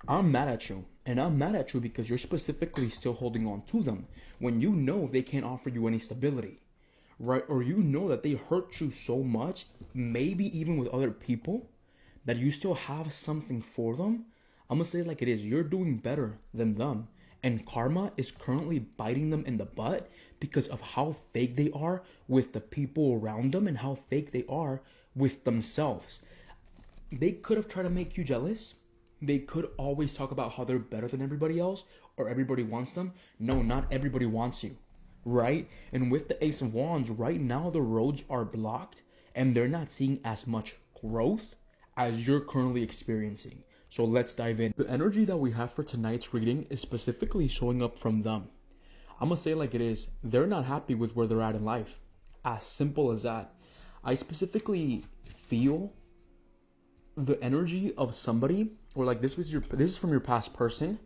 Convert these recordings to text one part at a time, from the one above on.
I'm mad at you. And I'm mad at you because you're specifically still holding on to them when you know they can't offer you any stability, right? Or you know that they hurt you so much, maybe even with other people, that you still have something for them. I'm gonna say it like it is. You're doing better than them. And karma is currently biting them in the butt because of how fake they are with the people around them and how fake they are with themselves. They could have tried to make you jealous. They could always talk about how they're better than everybody else or everybody wants them. No, not everybody wants you, right? And with the Ace of Wands, right now the roads are blocked and they're not seeing as much growth as you're currently experiencing. So let's dive in. The energy that we have for tonight's reading is specifically showing up from them. I'm gonna say it like it is. They're not happy with where they're at in life. As simple as that. I specifically feel the energy of somebody, or like this is from your past person.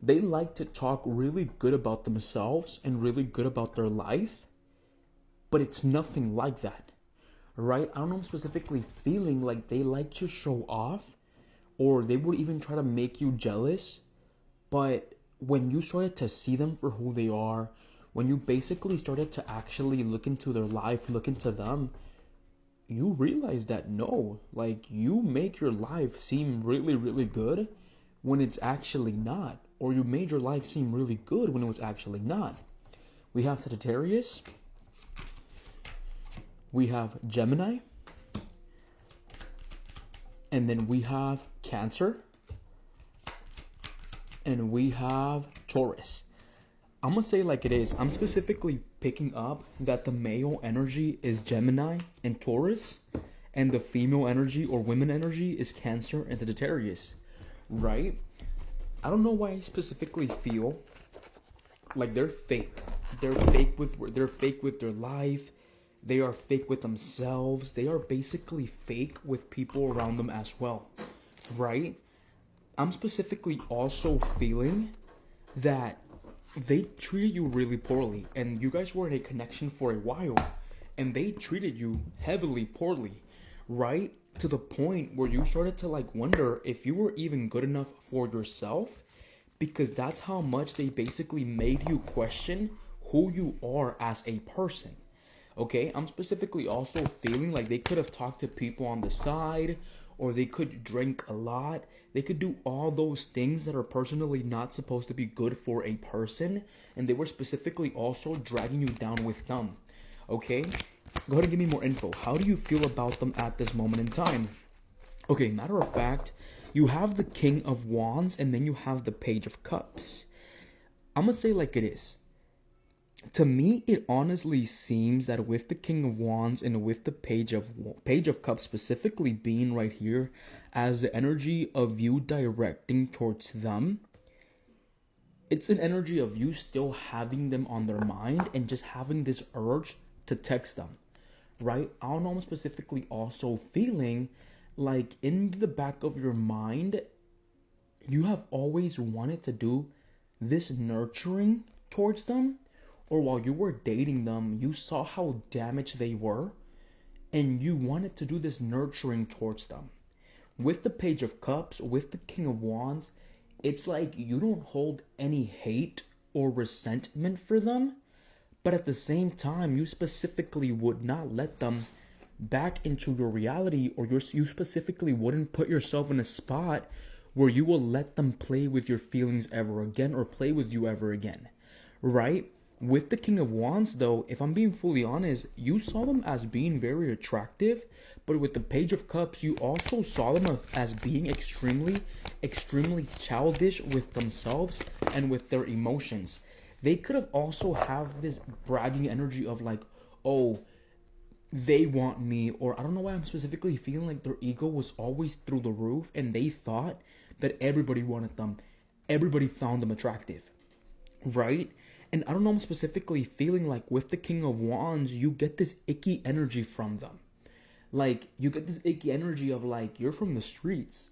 They like to talk really good about themselves and really good about their life, but it's nothing like that, right? I don't know, I'm specifically feeling like they like to show off, or they would even try to make you jealous. But when you started to see them for who they are, when you basically started to actually look into their life, look into them, you realize that no, like you make your life seem really, really good when it's actually not. Or you made your life seem really good when it was actually not. We have Sagittarius. We have Gemini. And then we have Cancer. And we have Taurus. I'm gonna say like it is. I'm specifically picking up that the male energy is Gemini and Taurus, and the female energy or women energy is Cancer and Sagittarius, right? I don't know why I specifically feel like they're fake. They're fake with their life. They are fake with themselves. They are basically fake with people around them as well, right? I'm specifically also feeling that they treated you really poorly, and you guys were in a connection for a while, and they treated you heavily poorly, right? To the point where you started to like wonder if you were even good enough for yourself, because that's how much they basically made you question who you are as a person. Okay, I'm specifically also feeling like they could have talked to people on the side, or they could drink a lot. They could do all those things that are personally not supposed to be good for a person, and they were specifically also dragging you down with them. Okay, go ahead and give me more info. How do you feel about them at this moment in time? Okay, matter of fact, you have the King of Wands and then you have the Page of Cups. I'm gonna say like it is. To me, it honestly seems that with the King of Wands and with the Page of Cups specifically being right here as the energy of you directing towards them, it's an energy of you still having them on their mind and just having this urge to text them, right? I don't know, I'm specifically also feeling like in the back of your mind, you have always wanted to do this nurturing towards them, or while you were dating them, you saw how damaged they were, and you wanted to do this nurturing towards them. With the Page of Cups, with the King of Wands, it's like you don't hold any hate or resentment for them, but at the same time, you specifically would not let them back into your reality, or you specifically wouldn't put yourself in a spot where you will let them play with your feelings ever again or play with you ever again, right? With the King of Wands, though, if I'm being fully honest, you saw them as being very attractive, but with the Page of Cups, you also saw them as being extremely, extremely childish with themselves and with their emotions. They could have also have this bragging energy of like, oh, they want me, or I don't know why I'm specifically feeling like their ego was always through the roof and they thought that everybody wanted them. Everybody found them attractive, right? And I don't know, I'm specifically feeling like with the King of Wands, you get this icky energy from them. Like, you get this icky energy of like, you're from the streets.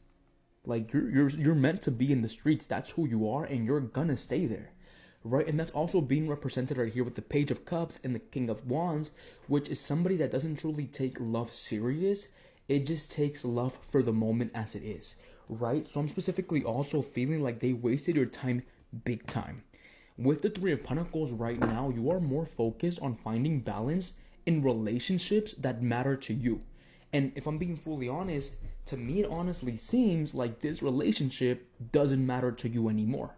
Like, you're meant to be in the streets. That's who you are, and you're gonna stay there, right? And that's also being represented right here with the Page of Cups and the King of Wands, which is somebody that doesn't truly take love serious. It just takes love for the moment as it is, right? So I'm specifically also feeling like they wasted your time big time. With the Three of Pentacles right now, you are more focused on finding balance in relationships that matter to you. And if I'm being fully honest, to me it honestly seems like this relationship doesn't matter to you anymore,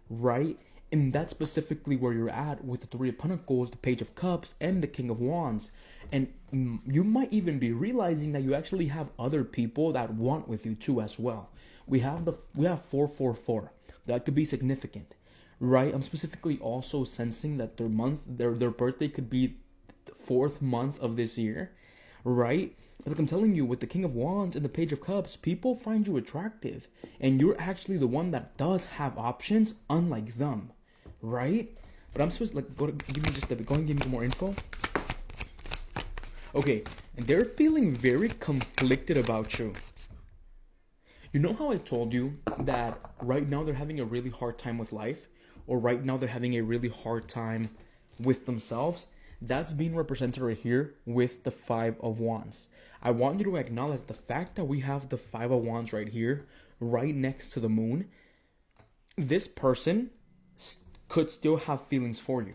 right? And that's specifically where you're at with the Three of Pentacles, the Page of Cups, and the King of Wands. And you might even be realizing that you actually have other people that want with you too as well. We have 444. That could be significant, right? I'm specifically also sensing that their birthday could be the 4th month of this year, right? Like I'm telling you, with the King of Wands and the Page of Cups, people find you attractive, and you're actually the one that does have options, unlike them, right? But I'm supposed to go and give me some more info. Okay, and they're feeling very conflicted about you. You know how I told you that right now they're having a really hard time with life, or right now they're having a really hard time with themselves? That's being represented right here with the Five of Wands. I want you to acknowledge the fact that we have the Five of Wands right here, right next to the moon. This person could still have feelings for you.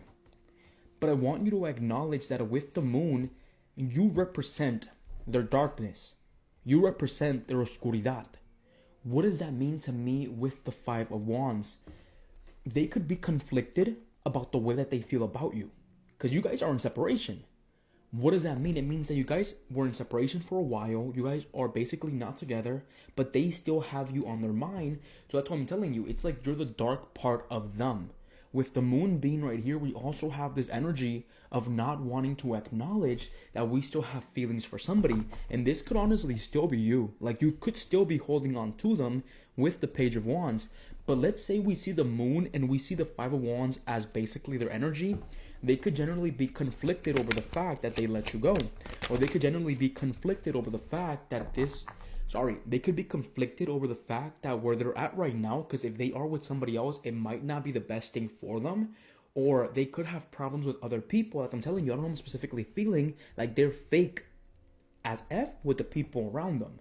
But I want you to acknowledge that with the moon, you represent their darkness. You represent their oscuridad. What does that mean to me with the Five of Wands? They could be conflicted about the way that they feel about you, because you guys are in separation. What does that mean? It means that you guys were in separation for a while. You guys are basically not together, but they still have you on their mind. So that's what I'm telling you. It's like you're the dark part of them. With the moon being right here, we also have this energy of not wanting to acknowledge that we still have feelings for somebody. And this could honestly still be you. Like, you could still be holding on to them with the Page of Wands. But let's say we see the moon and we see the Five of Wands as basically their energy. They could generally be conflicted over the fact that they let you go. Or they could generally be conflicted over the fact that they could be conflicted over the fact that where they're at right now, because if they are with somebody else, it might not be the best thing for them. Or they could have problems with other people. Like I'm telling you, I don't know, I'm specifically feeling like they're fake as F with the people around them,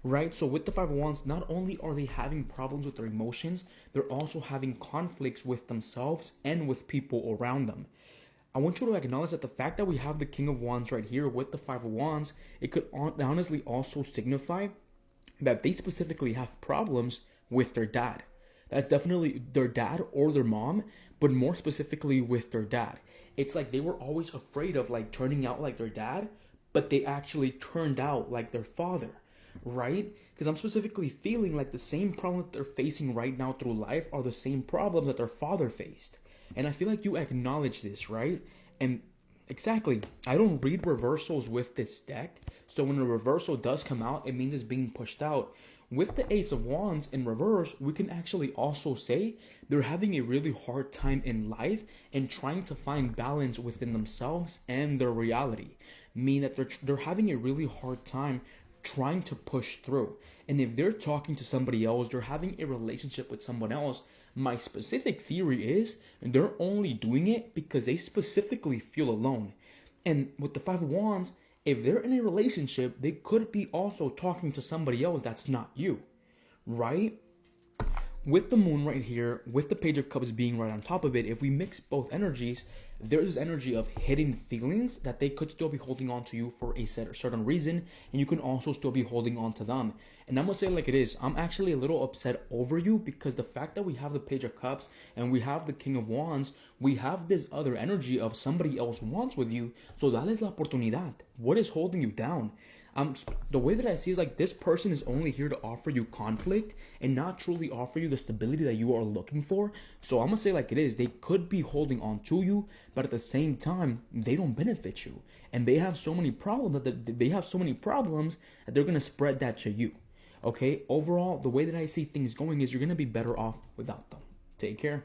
right? So with the Five of Wands, not only are they having problems with their emotions, they're also having conflicts with themselves and with people around them. I want you to acknowledge that the fact that we have the King of Wands right here with the Five of Wands, it could honestly also signify that they specifically have problems with their dad. That's definitely their dad or their mom, but more specifically with their dad. It's like they were always afraid of like turning out like their dad, but they actually turned out like their father, right? Because I'm specifically feeling like the same problem that they're facing right now through life are the same problems that their father faced. And I feel like you acknowledge this, right? And exactly, I don't read reversals with this deck. So when a reversal does come out, it means it's being pushed out. With the Ace of Wands in reverse, we can actually also say they're having a really hard time in life and trying to find balance within themselves and their reality. Meaning that they're having a really hard time trying to push through. And if they're talking to somebody else, they're having a relationship with someone else, my specific theory is they're only doing it because they specifically feel alone. And with the Five of Wands, if they're in a relationship, they could be also talking to somebody else that's not you, right? With the moon right here, with the Page of Cups being right on top of it, if we mix both energies, there's this energy of hidden feelings that they could still be holding on to you for a certain reason, and you can also still be holding on to them. And I'm gonna say it like it is, I'm actually a little upset over you because the fact that we have the Page of Cups and we have the King of Wands, we have this other energy of somebody else wants with you, so dales la oportunidad. What is holding you down? The way that I see is like this person is only here to offer you conflict and not truly offer you the stability that you are looking for. So I'm gonna say like it is, they could be holding on to you, but at the same time, they don't benefit you. And they have so many problems that they're gonna spread that to you. Okay, overall, the way that I see things going is you're gonna be better off without them. Take care.